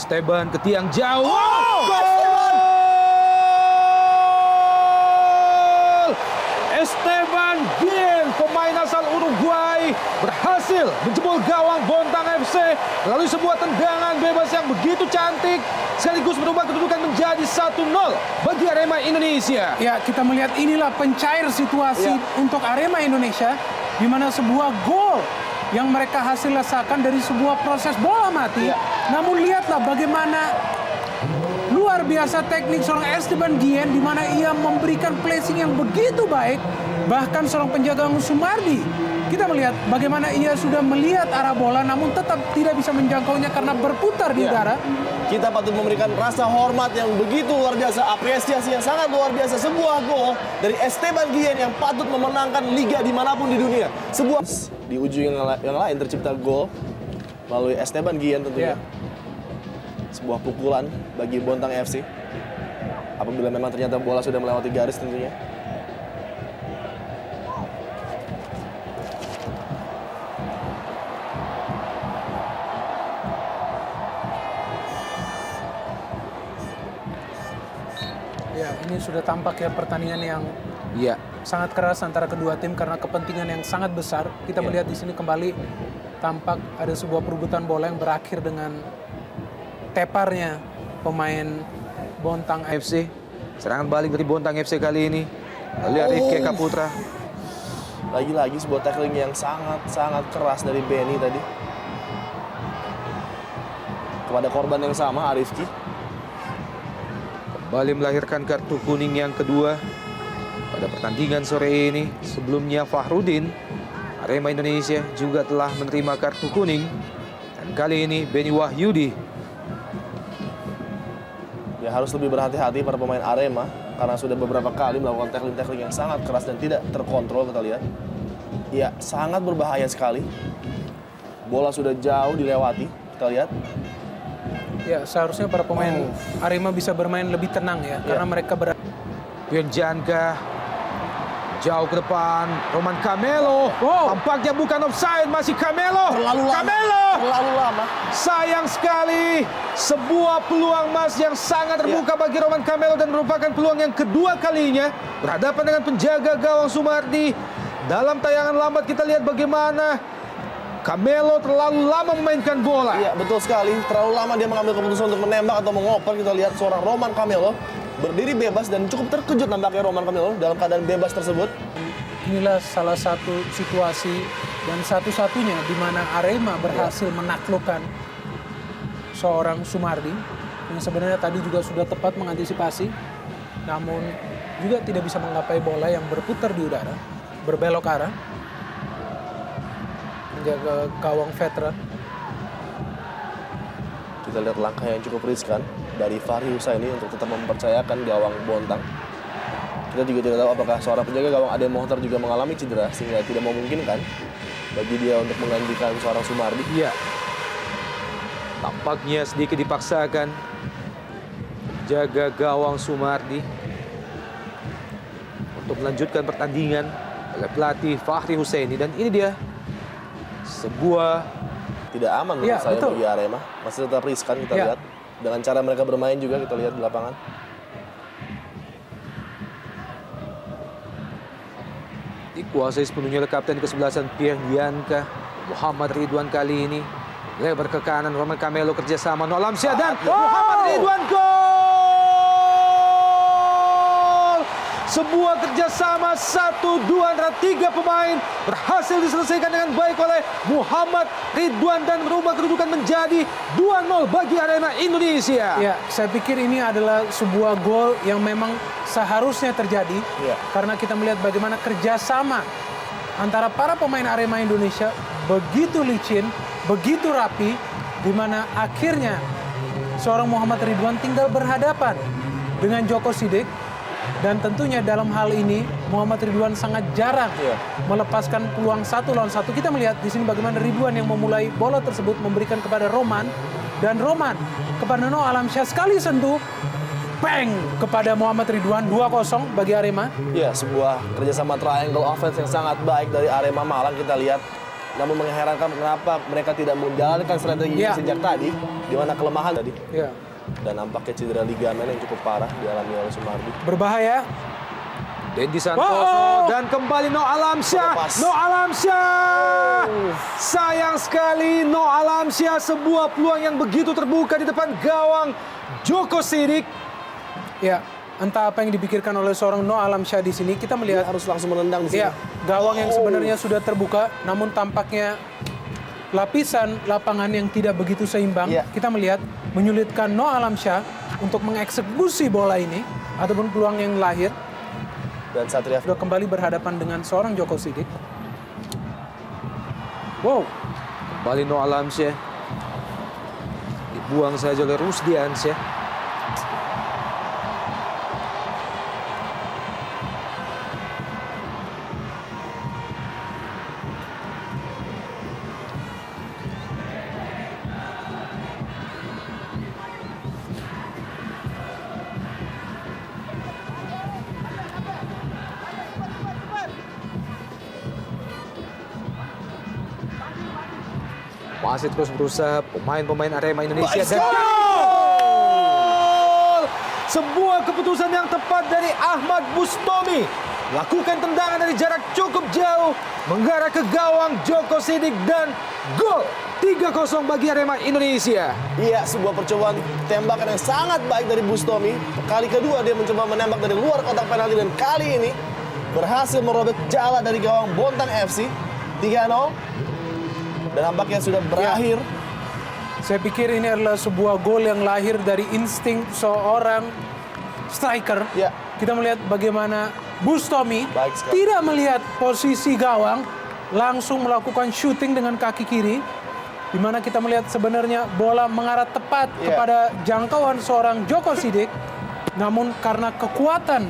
Esteban ke tiang jauh. Gol! Esteban Guillen, pemain asal Uruguay, berhasil menjebol gawang Bontang FC melalui sebuah tendangan bebas yang begitu cantik, sekaligus merubah kedudukan menjadi 1-0 bagi Arema Indonesia. Ya, kita melihat inilah pencair situasi untuk Arema Indonesia, di mana sebuah gol yang mereka hasil rasakan dari sebuah proses bola mati. Namun lihatlah bagaimana luar biasa teknik seorang Esteban Guillen, di mana ia memberikan placing yang begitu baik. Bahkan seorang penjaga Sumardi, kita melihat bagaimana ia sudah melihat arah bola namun tetap tidak bisa menjangkaunya karena berputar di udara. Kita patut memberikan rasa hormat yang begitu luar biasa, apresiasi yang sangat luar biasa. Sebuah gol dari Esteban Guillen yang patut memenangkan liga dimanapun di dunia. Sebuah di ujung yang lain tercipta gol melalui Esteban Guillen tentunya. Sebuah pukulan bagi Bontang FC. Apabila memang ternyata bola sudah melewati garis tentunya. Ya, ini sudah tampak ya pertandingan yang sangat keras antara kedua tim karena kepentingan yang sangat besar. Kita melihat di sini kembali tampak ada sebuah perebutan bola yang berakhir dengan teparnya pemain Bontang FC. Serangan balik dari Bontang FC kali ini. Lalu Rifki Kaputra. Lagi-lagi sebuah tackling yang sangat keras dari Benny tadi. Kepada korban yang sama, Arifki. Kembali melahirkan kartu kuning yang kedua pada pertandingan sore ini. Sebelumnya Fahrudin, Arema Indonesia juga telah menerima kartu kuning. Dan kali ini Benny Wahyudi. Ya, harus lebih berhati-hati para pemain Arema karena sudah beberapa kali melakukan tackling-tackling yang sangat keras dan tidak terkontrol, kita lihat. Ya, sangat berbahaya sekali. Bola sudah jauh dilewati, kita lihat. Ya, seharusnya para pemain Arema bisa bermain lebih tenang ya, karena mereka Pion Janka jauh ke depan, Roman Camelo. Tampaknya bukan offside, masih Camelo. Terlalu lama. Sayang sekali, sebuah peluang emas yang sangat terbuka bagi Roman Camelo dan merupakan peluang yang kedua kalinya berhadapan dengan penjaga gawang Sumardi. Dalam tayangan lambat kita lihat bagaimana Camelo terlalu lama memainkan bola. Iya, betul sekali. Terlalu lama dia mengambil keputusan untuk menembak atau mengoper. Kita lihat seorang Roman Camelo berdiri bebas dan cukup terkejut nampaknya Roman Camelo dalam keadaan bebas tersebut. Inilah salah satu situasi dan satu-satunya di mana Arema berhasil menaklukkan seorang Sumardi yang sebenarnya tadi juga sudah tepat mengantisipasi, namun juga tidak bisa menggapai bola yang berputar di udara, berbelok arah, menjaga gawang veteran. Kita lihat langkah yang cukup riskan dari Fahri Husaini untuk tetap mempercayakan gawang Bontang. Kita juga tidak tahu apakah seorang penjaga gawang Ade Mohtar juga mengalami cedera sehingga tidak memungkinkan bagi dia untuk menggantikan seorang Sumardi. Iya. Tampaknya sedikit dipaksakan jaga gawang Sumardi untuk melanjutkan pertandingan oleh pelatih Fahri Husaini, dan ini dia sebuah tidak aman menurut saya bagi Arema. Masih tetap riskan kita lihat. Dengan cara mereka bermain juga kita lihat di lapangan. Dikuasai sepenuhnya oleh kapten kesebelasan Pierre Gianca, Muhammad Ridwan kali ini. Lebar ke kanan, Roman Camelo kerjasama Nolam Syah dan Muhammad Ridwan, gol! Sebuah kerjasama 1-2 antara 3 pemain berhasil diselesaikan dengan baik oleh Muhammad Ridwan dan merubah kedudukan menjadi 2-0 bagi Arema Indonesia. Ya, saya pikir ini adalah sebuah gol yang memang seharusnya terjadi karena kita melihat bagaimana kerjasama antara para pemain Arema Indonesia begitu licin, begitu rapi, di mana akhirnya seorang Muhammad Ridwan tinggal berhadapan dengan Joko Sidik. Dan tentunya dalam hal ini Muhammad Ridwan sangat jarang melepaskan peluang 1 lawan 1. Kita melihat di sini bagaimana Ridwan yang memulai bola tersebut memberikan kepada Roman, dan Roman kepada Noah Alamsyah, sekali sentuh, bang, kepada Muhammad Ridwan, 2-0 bagi Arema. Ya, sebuah kerjasama triangle offense yang sangat baik dari Arema Malang. Kita lihat namun mengherankan kenapa mereka tidak menjalankan strategi Ya. sejak tadi, di mana kelemahan tadi. Ya. Dan nampaknya cedera ligamen yang cukup parah dialami oleh Sumardi. Berbahaya. Dendi Santoso Oh. dan kembali No Alamsyah. Lepas. No Alamsyah. Sayang sekali No Alamsyah, sebuah peluang yang begitu terbuka di depan gawang Djoko Sidik. Ya, entah apa yang dipikirkan oleh seorang No Alamsyah di sini. Kita Dia melihat harus langsung menendang di sini. ya, gawang yang sebenarnya sudah terbuka, namun tampaknya lapisan lapangan yang tidak begitu seimbang. Ya. Kita melihat menyulitkan No Alamsyah untuk mengeksekusi bola ini ataupun peluang yang lahir. Dan Satria Sudah kembali berhadapan dengan seorang Djoko Sidik. Wow, Kembali No Alamsyah. Dibuang saja oleh Rusdi Ansyah. Masih terus berusaha pemain-pemain Arema Indonesia. Let's Dan go! gol! Sebuah keputusan yang tepat dari Ahmad Bustomi. Lakukan tendangan dari jarak cukup jauh, mengarah ke gawang Djoko Sidik dan gol. 3-0 bagi Arema Indonesia. Iya, sebuah percobaan tembakan yang sangat baik dari Bustomi. Kali kedua dia mencoba menembak dari luar kotak penalti dan kali ini berhasil merobek jala dari gawang Bontang FC. 3-0. Dan nampaknya sudah berakhir. saya pikir ini adalah sebuah gol yang lahir dari insting seorang striker. Ya. Kita melihat bagaimana Bustomi Baik sekali. tidak melihat posisi gawang, langsung melakukan shooting dengan kaki kiri, di mana kita melihat sebenarnya bola mengarah tepat Ya. kepada jangkauan seorang Djoko Sidik, namun karena kekuatan